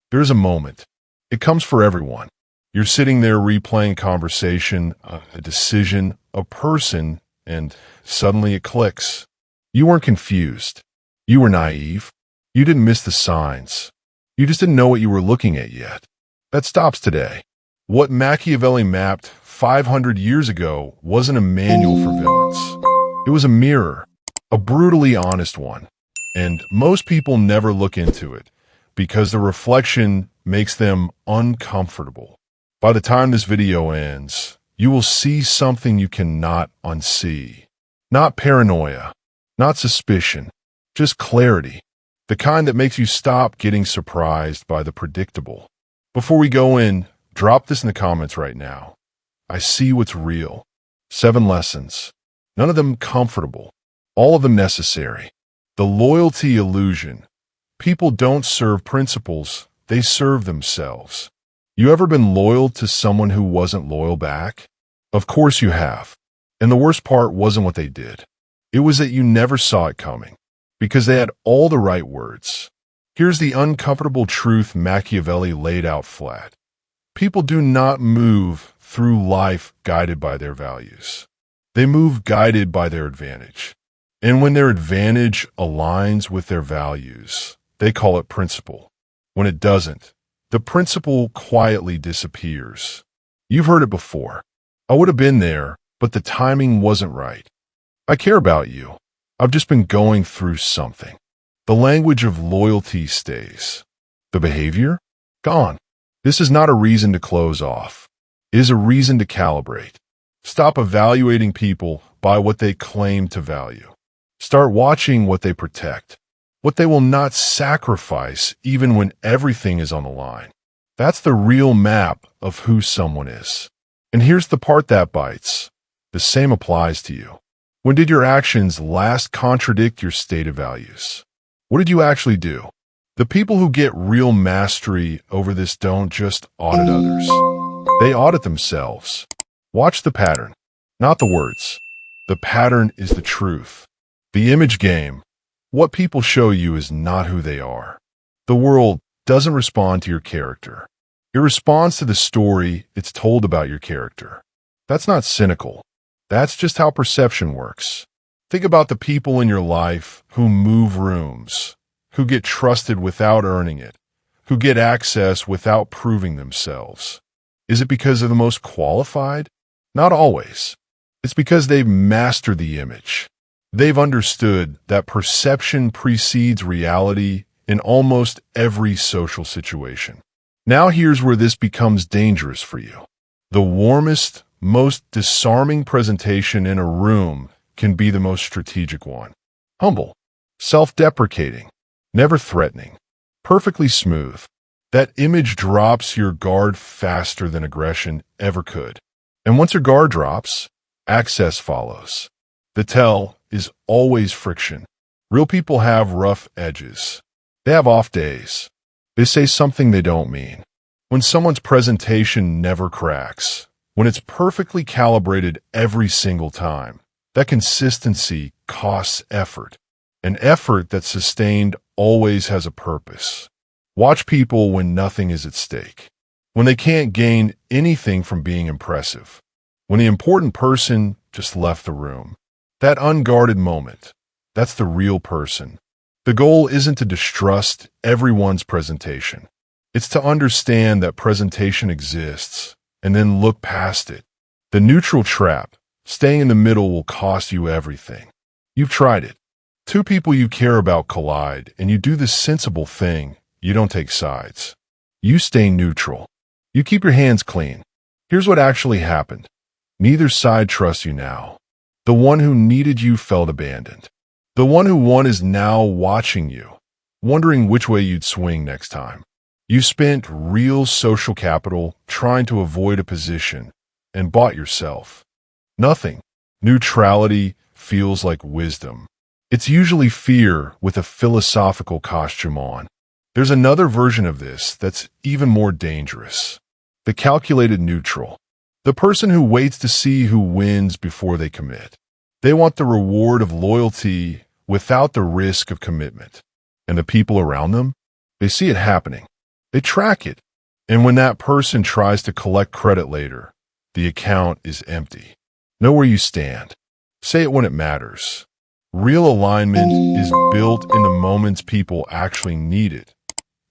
There's a moment. It comes for everyone. You're sitting there replaying conversation, a decision, a person, and suddenly it clicks. You weren't confused. You were naive. You didn't miss the signs. You just didn't know what you were looking at yet. That stops today. What Machiavelli mapped 500 years ago wasn't a manual for villains. It was a mirror, a brutally honest one. And most people never look into it because the reflection makes them uncomfortable. By the time this video ends, you will see something you cannot unsee. Not paranoia, not suspicion, just clarity. The kind that makes you stop getting surprised by the predictable. Before we go in, drop this in the comments right now. I see what's real. 7 lessons. None of them comfortable. All of them necessary. The loyalty illusion. People don't serve principles, they serve themselves. You ever been loyal to someone who wasn't loyal back? Of course you have. And the worst part wasn't what they did. It was that you never saw it coming. Because they had all the right words. Here's the uncomfortable truth Machiavelli laid out flat. People do not move through life guided by their values. They move guided by their advantage. And when their advantage aligns with their values, they call it principle. When it doesn't, the principle quietly disappears. You've heard it before. I would have been there, but the timing wasn't right. I care about you. I've just been going through something. The language of loyalty stays. The behavior? Gone. This is not a reason to close off. It is a reason to calibrate. Stop evaluating people by what they claim to value. Start watching what they protect, what they will not sacrifice even when everything is on the line. That's the real map of who someone is. And here's the part that bites. The same applies to you. When did your actions last contradict your stated values? What did you actually do? The people who get real mastery over this don't just audit others. They audit themselves. Watch the pattern, not the words. The pattern is the truth. The image game. What people show you is not who they are. The world doesn't respond to your character. It responds to the story it's told about your character. That's not cynical. That's just how perception works. Think about the people in your life who move rooms, who get trusted without earning it, who get access without proving themselves. Is it because they're the most qualified? Not always. It's because they've mastered the image. They've understood that perception precedes reality in almost every social situation. Now here's where this becomes dangerous for you. The warmest, most disarming presentation in a room can be the most strategic one. Humble, self-deprecating, never threatening, perfectly smooth. That image drops your guard faster than aggression ever could. And once your guard drops, access follows. The tell is always friction. Real people have rough edges. They have off days. They say something they don't mean. When someone's presentation never cracks, when it's perfectly calibrated every single time, that consistency costs effort. An effort that's sustained always has a purpose. Watch people when nothing is at stake. When they can't gain anything from being impressive. When the important person just left the room. That unguarded moment, that's the real person. The goal isn't to distrust everyone's presentation. It's to understand that presentation exists and then look past it. The neutral trap, staying in the middle, will cost you everything. You've tried it. Two people you care about collide and you do the sensible thing. You don't take sides. You stay neutral. You keep your hands clean. Here's what actually happened. Neither side trusts you now. The one who needed you felt abandoned. The one who won is now watching you, wondering which way you'd swing next time. You spent real social capital trying to avoid a position and bought yourself. Nothing. Neutrality feels like wisdom. It's usually fear with a philosophical costume on. There's another version of this that's even more dangerous. The calculated neutral. The person who waits to see who wins before they commit. They want the reward of loyalty without the risk of commitment. And the people around them, they see it happening. They track it. And when that person tries to collect credit later, the account is empty. Know where you stand. Say it when it matters. Real alignment is built in the moments people actually need it,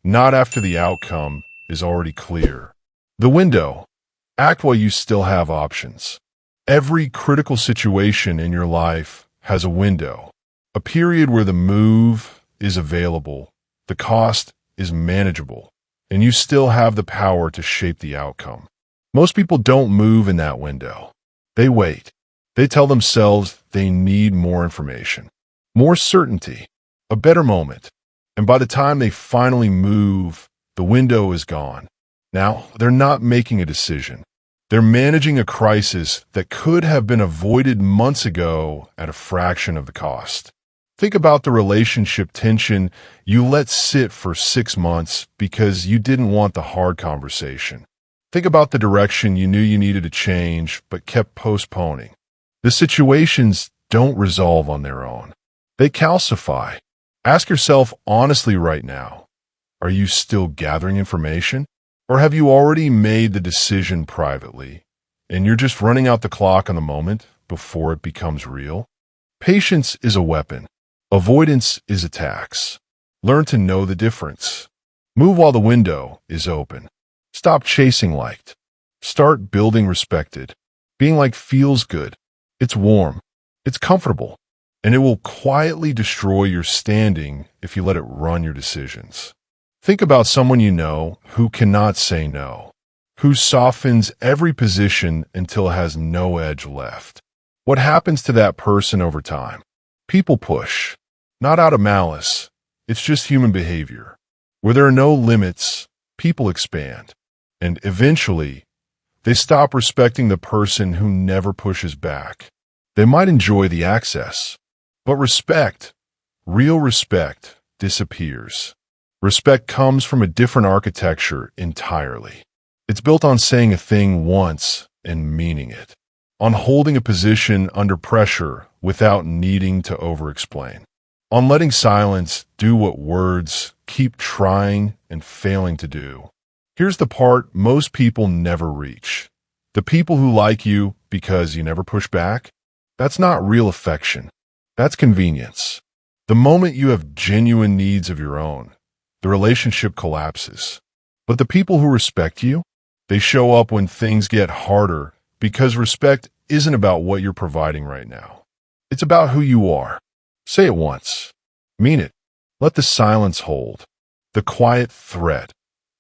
not after the outcome is already clear. The window. Act while you still have options. Every critical situation in your life has a window, a period where the move is available, the cost is manageable, and you still have the power to shape the outcome. Most people don't move in that window. They wait. They tell themselves they need more information, more certainty, a better moment. And by the time they finally move, the window is gone. Now, they're not making a decision. They're managing a crisis that could have been avoided months ago at a fraction of the cost. Think about the relationship tension you let sit for 6 months because you didn't want the hard conversation. Think about the direction you knew you needed to change but kept postponing. The situations don't resolve on their own. They calcify. Ask yourself honestly right now, are you still gathering information? Or have you already made the decision privately, and you're just running out the clock on the moment before it becomes real? Patience is a weapon. Avoidance is a tax. Learn to know the difference. Move while the window is open. Stop chasing liked. Start building respected. Being liked feels good. It's warm. It's comfortable. And it will quietly destroy your standing if you let it run your decisions. Think about someone you know who cannot say no, who softens every position until it has no edge left. What happens to that person over time? People push, not out of malice. It's just human behavior. Where there are no limits, people expand. And eventually, they stop respecting the person who never pushes back. They might enjoy the access, but respect, real respect, disappears. Respect comes from a different architecture entirely. It's built on saying a thing once and meaning it, on holding a position under pressure without needing to over-explain, on letting silence do what words keep trying and failing to do. Here's the part most people never reach. The people who like you because you never push back, that's not real affection. That's convenience. The moment you have genuine needs of your own, the relationship collapses. But the people who respect you, they show up when things get harder because respect isn't about what you're providing right now. It's about who you are. Say it once. Mean it. Let the silence hold. The quiet threat.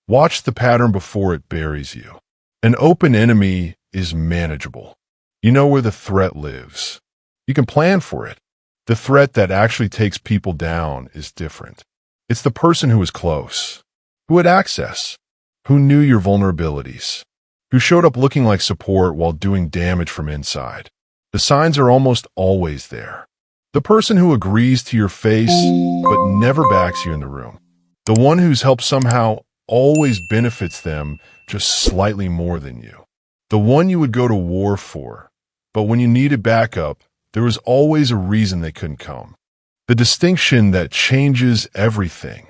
Watch the pattern before it buries you. An open enemy is manageable. You know where the threat lives. You can plan for it. The threat that actually takes people down is different. It's the person who was close, who had access, who knew your vulnerabilities, who showed up looking like support while doing damage from inside. The signs are almost always there. The person who agrees to your face but never backs you in the room. The one whose help somehow always benefits them just slightly more than you. The one you would go to war for, but when you needed backup, there was always a reason they couldn't come. The distinction that changes everything.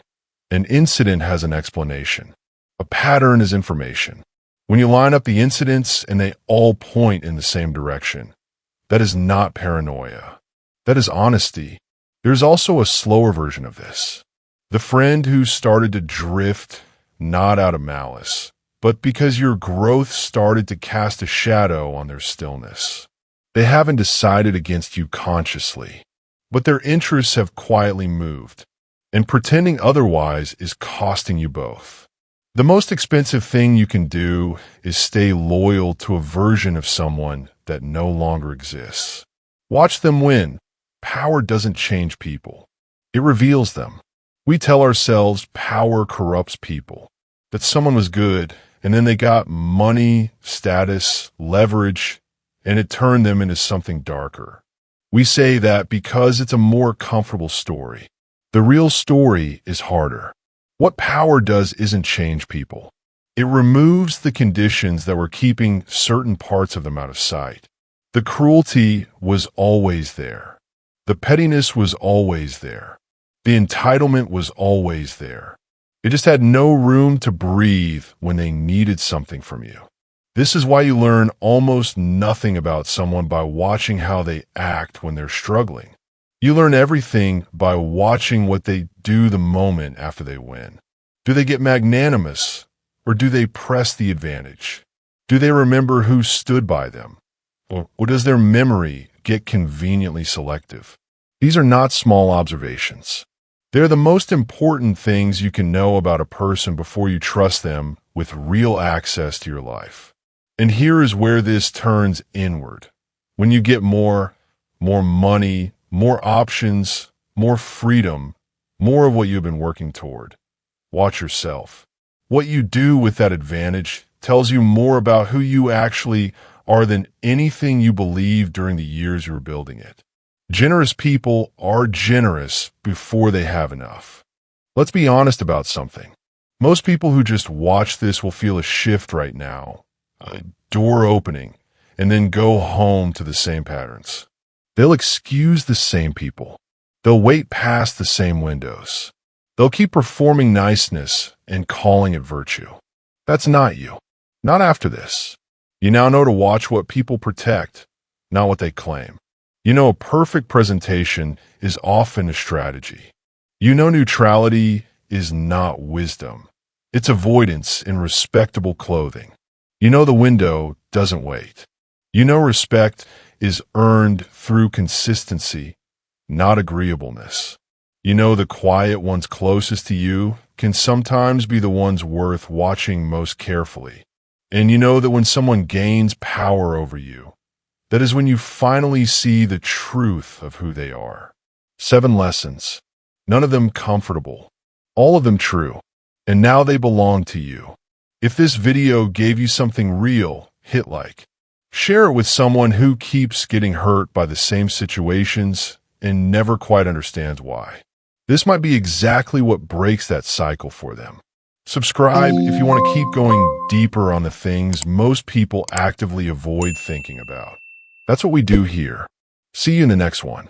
An incident has an explanation. A pattern is information. When you line up the incidents and they all point in the same direction, that is not paranoia. That is honesty. There's also a slower version of this. The friend who started to drift, not out of malice, but because your growth started to cast a shadow on their stillness. They haven't decided against you consciously, but their interests have quietly moved, and pretending otherwise is costing you both. The most expensive thing you can do is stay loyal to a version of someone that no longer exists. Watch them win. Power doesn't change people. It reveals them. We tell ourselves power corrupts people, that someone was good, and then they got money, status, leverage, and it turned them into something darker. We say that because it's a more comfortable story. The real story is harder. What power does isn't change people. It removes the conditions that were keeping certain parts of them out of sight. The cruelty was always there. The pettiness was always there. The entitlement was always there. It just had no room to breathe when they needed something from you. This is why you learn almost nothing about someone by watching how they act when they're struggling. You learn everything by watching what they do the moment after they win. Do they get magnanimous, or do they press the advantage? Do they remember who stood by them? Or does their memory get conveniently selective? These are not small observations. They're the most important things you can know about a person before you trust them with real access to your life. And here is where this turns inward. When you get more money, more options, more freedom, more of what you've been working toward. Watch yourself. What you do with that advantage tells you more about who you actually are than anything you believed during the years you were building it. Generous people are generous before they have enough. Let's be honest about something. Most people who just watch this will feel a shift right now, a door opening, and then go home to the same patterns. They'll excuse the same people. They'll wait past the same windows. They'll keep performing niceness and calling it virtue. That's not you. Not after this. You now know to watch what people protect, not what they claim. You know a perfect presentation is often a strategy. You know neutrality is not wisdom. It's avoidance in respectable clothing. You know the window doesn't wait. You know respect is earned through consistency, not agreeableness. You know the quiet ones closest to you can sometimes be the ones worth watching most carefully. And you know that when someone gains power over you, that is when you finally see the truth of who they are. 7 lessons, none of them comfortable, all of them true, and now they belong to you. If this video gave you something real, hit like. Share it with someone who keeps getting hurt by the same situations and never quite understands why. This might be exactly what breaks that cycle for them. Subscribe if you want to keep going deeper on the things most people actively avoid thinking about. That's what we do here. See you in the next one.